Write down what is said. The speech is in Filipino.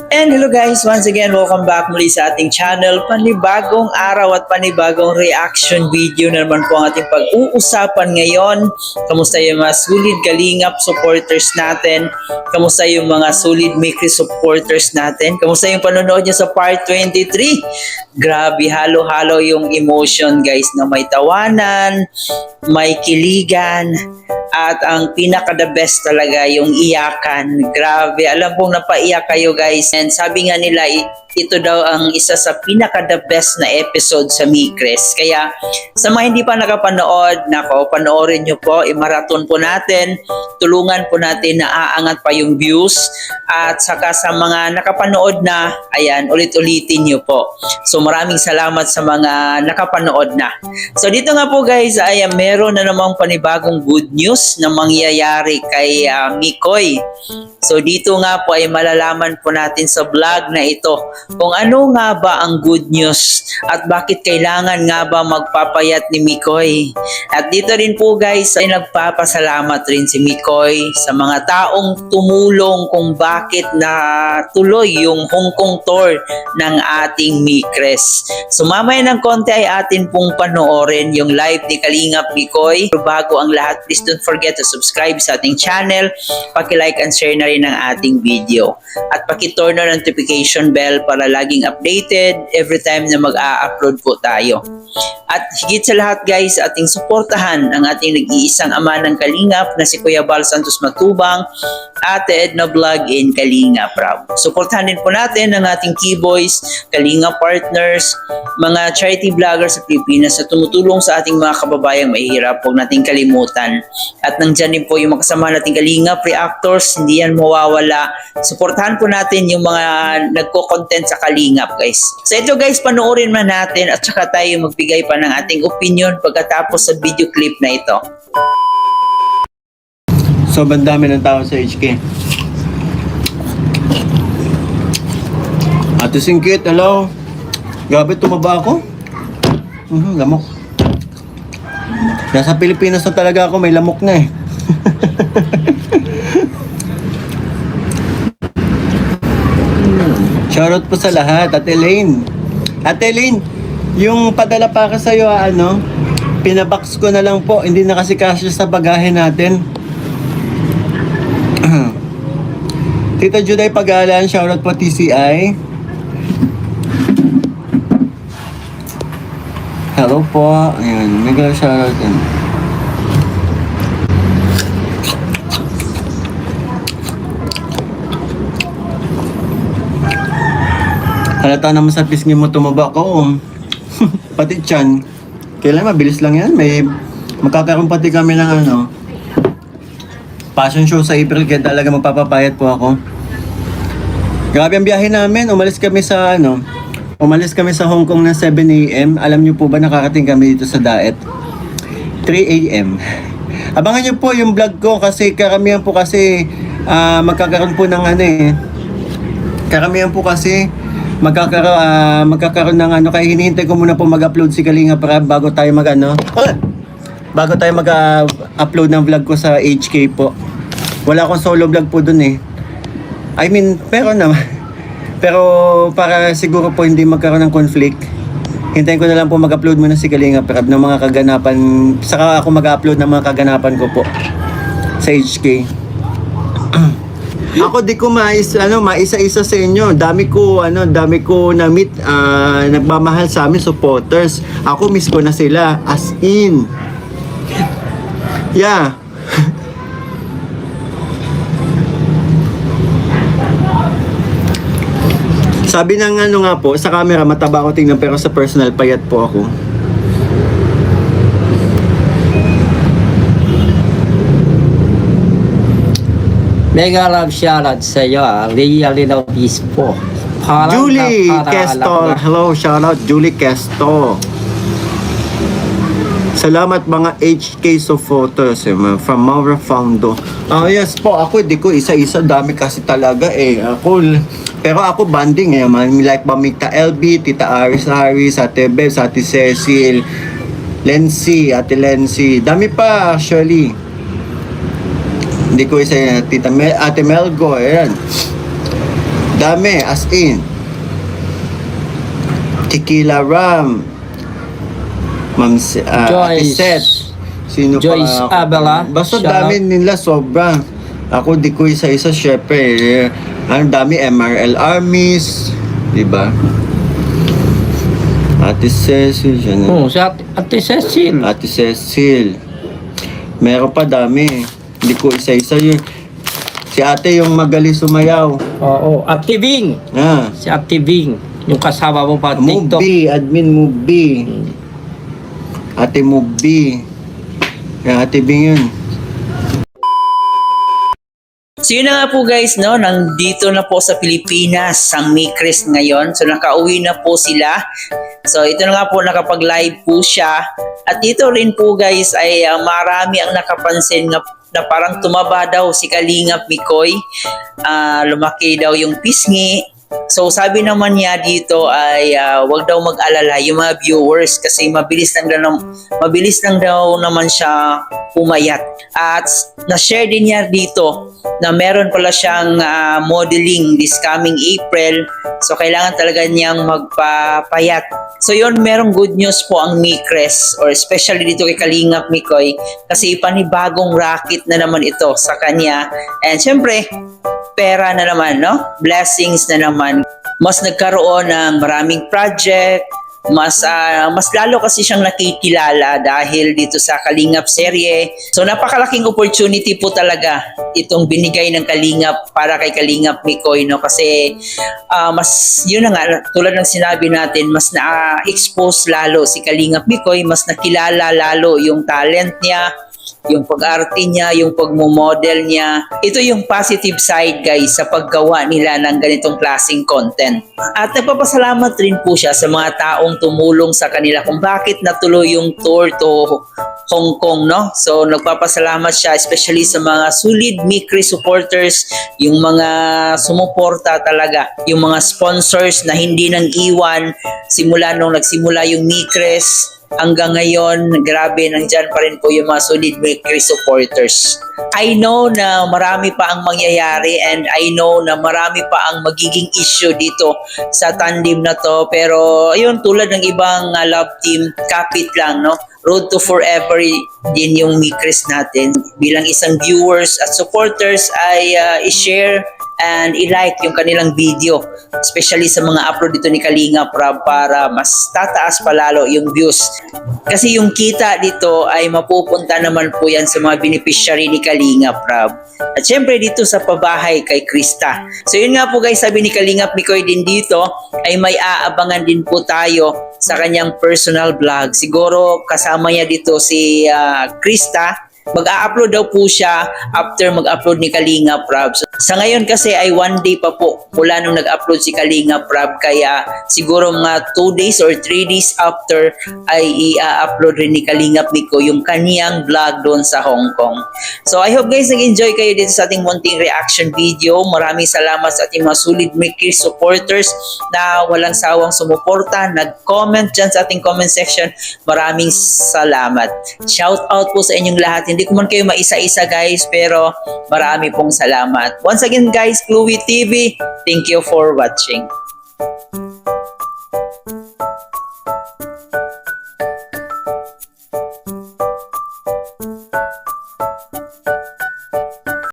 And hello guys, once again, welcome back muli sa ating channel. Panibagong araw at panibagong reaction video na naman po ang ating pag-uusapan ngayon. Kamusta yung mga solid Kalingap supporters natin? Kamusta yung mga solid Mikri supporters natin? Kamusta yung panonood nyo sa part 23? Grabe, halo-halo yung emotion guys, na may tawanan, may kiligan, at ang pinaka-the best talaga yung iyakan. Grabe, alam kong napaiyak kayo guys. And sabi nga nila, ito daw ang isa sa pinaka-the best na episode sa Mikres. Kaya sa mga hindi pa nakapanood, nako, panoorin nyo po, i-marathon po natin, tulungan po natin na aangat pa yung views. At saka sa mga nakapanood na, ayan, ulit-ulitin nyo po. So maraming salamat sa mga nakapanood na. So dito nga po guys, ay meron na namang panibagong good news na mangyayari kay Mikoy. So dito nga po ay malalaman po natin sa vlog na ito kung ano nga ba ang good news at bakit kailangan nga ba magpapayat ni Mikoy. At dito rin po guys ay nagpapasalamat rin si Mikoy sa mga taong tumulong kung bakit natuloy yung Hong Kong tour ng ating Mikres. So mamaya ng konti ay atin pong panoorin yung live ni Kalingap Mikoy. Pero bago ang lahat, please don't forget to subscribe sa ating channel, paki-like and share na rin ang ating video. At paki-turn on notification bell para laging updated every time na mag-a-upload po tayo. At higit sa lahat guys, ating suportahan ang ating nag-iisang ama ng Kalingap na si Kuya Bal Santos Matubang, Ate Edna Vlog in Kalingap Rab. Suportahan din po natin ang ating Keyboys, Kalingap partners, mga charity vloggers sa Pilipinas na tumutulong sa ating mga kababayang mahihirap. Huwag nating kalimutan. At nandyan din po yung makasama nating Kalingap reactors, hindi yan mawawala. Suportahan po natin yung mga nagko-content sa Kalingap guys. So ito guys, panoorin man natin at saka tayo magbigay pa ng ating opinion pagkatapos sa video clip na ito. Sobrang dami ng tao sa HK. Ate Singkit, hello. Grabe, tumaba ako. Lamok. Nasa Pilipinas na talaga ako, may lamok na eh. Shoutout po sa lahat. Ate Elaine. Ate Elaine, yung padala pa ka sa'yo, pinabox ko na lang po. Hindi na kasi kasya sa bagahe natin. Tita Juday Pagalan, shoutout po TCI. Hello po. Ayan, mega shoutout yan. Halata naman sa pisngi mo tumaba ko. Pati tiyan. Kailan mabilis lang yan. May magkakaroon pati kami ng fashion show sa April, kaya talaga magpapapayat po ako. Grabe ang biyahe namin. Umalis kami sa Hong Kong ng 7 AM. Alam niyo po ba nakarating kami dito sa Daet 3 AM. Abangan niyo po yung vlog ko kasi karamihan po kasi magkakaroon po ng karamihan po kasi magkakaroon ng kaya hinihintay ko muna po mag-upload si Kalingap Rab bago tayo mag-upload ng vlog ko sa HK po. Wala akong solo vlog po dun eh. I mean, pero para siguro po hindi magkaroon ng conflict, hintayin ko na lang po mag-upload muna si Kalingap Rab ng mga kaganapan. Saka ako mag-upload ng mga kaganapan ko po sa HK. Ako di ko maisa-isa sa inyo. Dami ko na-meet, nagmamahal sa amin supporters. Ako miss ko na sila as in. Yeah. Sabi ng nga po, sa camera mataba ako tingnan pero sa personal payat po ako. Mega love shoutout sa iyo, really love peace po. Julie Kesto, hello, shoutout Julie Kesto. Salamat mga HK supporters from Maura Foundo. Yes po, ako di ko isa-isa, dami kasi talaga eh. Pero ako banding like Mamita LB, Tita Aris Harris, Ate Bev, Ate Cecil, Ate Lency. Dami pa actually. Hindi ko isa Ate Melgo, ayan. Dami, as in. Tequila Ram. Ma'am Ate Joyce. Seth. Sino Joyce pa? Abela. Basta Shout dami nila, sobra. Ako di ko isa-isa, syempre. Ang dami, MRL Armies. Diba? Ate Cecil. Oh, si Ate Cecil. Ate Cecil. Meron pa dami. Hindi ko isa-isa yun. Si ate yung magaling sumayaw. Oo, Ate Bing. Ah. Si Ate Bing. Yung kasama mo pa TikTok. Mubi, admin Mubi. Ate Mubi. Kaya Ate Bing yun. So yun na nga po guys, no, nandito na po sa Pilipinas ang Mikris ngayon. So nakauwi na po sila. So ito na nga po, nakapag-live po siya. At dito rin po guys ay marami ang nakapansin na parang tumaba daw si Kalingap Mikoy. Lumaki daw yung pisngi. So sabi naman niya dito ay wag daw mag-alala yung mga viewers kasi mabilis lang daw naman siya pumayat. At na-share din niya dito na meron pala siyang modeling this coming April. So kailangan talaga niyang magpapayat. So yun, merong good news po ang Mikres or especially dito kay Kalingap Mikoy kasi panibagong racket na naman ito sa kanya. And syempre, pera na naman, no? Blessings na naman. Mas nagkaroon ng maraming project, mas lalo kasi siyang nakikilala dahil dito sa Kalingap serye. So napakalaking opportunity po talaga itong binigay ng Kalingap para kay Kalingap Mikoy, no? Kasi mas yun na nga, tulad ng sinabi natin, mas na-expose lalo si Kalingap Mikoy, mas nakilala lalo yung talent niya, yung pag-arte niya, yung pagmo-model niya. Ito yung positive side guys sa paggawa nila ng ganitong klaseng content. At nagpapasalamat rin po siya sa mga taong tumulong sa kanila kung bakit natuloy yung tour to Hong Kong, no? So nagpapasalamat siya especially sa mga solid Mikris supporters, yung mga sumuporta talaga, yung mga sponsors na hindi nang iwan simula nung nagsimula yung Mikris. Hanggang ngayon, grabe, nandyan pa rin po yung mga solid Mikris supporters. I know na marami pa ang mangyayari and I know na marami pa ang magiging issue dito sa tandem na to. Pero ayun, tulad ng ibang love team, kapit lang, no? Road to forever din yung Mikris natin. Bilang isang viewers at supporters ay i-share and i-like yung kanilang video, especially sa mga upload dito ni Kalingap Rab para mas tataas palalo yung views. Kasi yung kita dito ay mapupunta naman po yan sa mga beneficiary ni Kalingap Rab. At syempre dito sa pabahay kay Krista. So yun nga po guys, sabi ni Kalingap Mikoy din dito ay may aabangan din po tayo sa kanyang personal vlog. Siguro kasama niya dito si Krista. Mag-a-upload daw po siya after mag-upload ni Kalingap Rab. Sa ngayon kasi ay 1 day pa po mula nung nag-upload si Kalingap Rab, kaya siguro mga 2 days or 3 days after ay i-upload rin ni Kalingap Miko yung kaniyang vlog doon sa Hong Kong. So I hope guys nag-enjoy kayo dito sa ating munting reaction video. Maraming salamat sa ating mga solid Mikris supporters na walang sawang sumuporta, nag-comment dyan sa ating comment section. Maraming salamat. Shout out po sa inyong lahat. Hindi ko man kayo maisa-isa guys, pero marami pong salamat. Once again guys, Chloe TV, thank you for watching.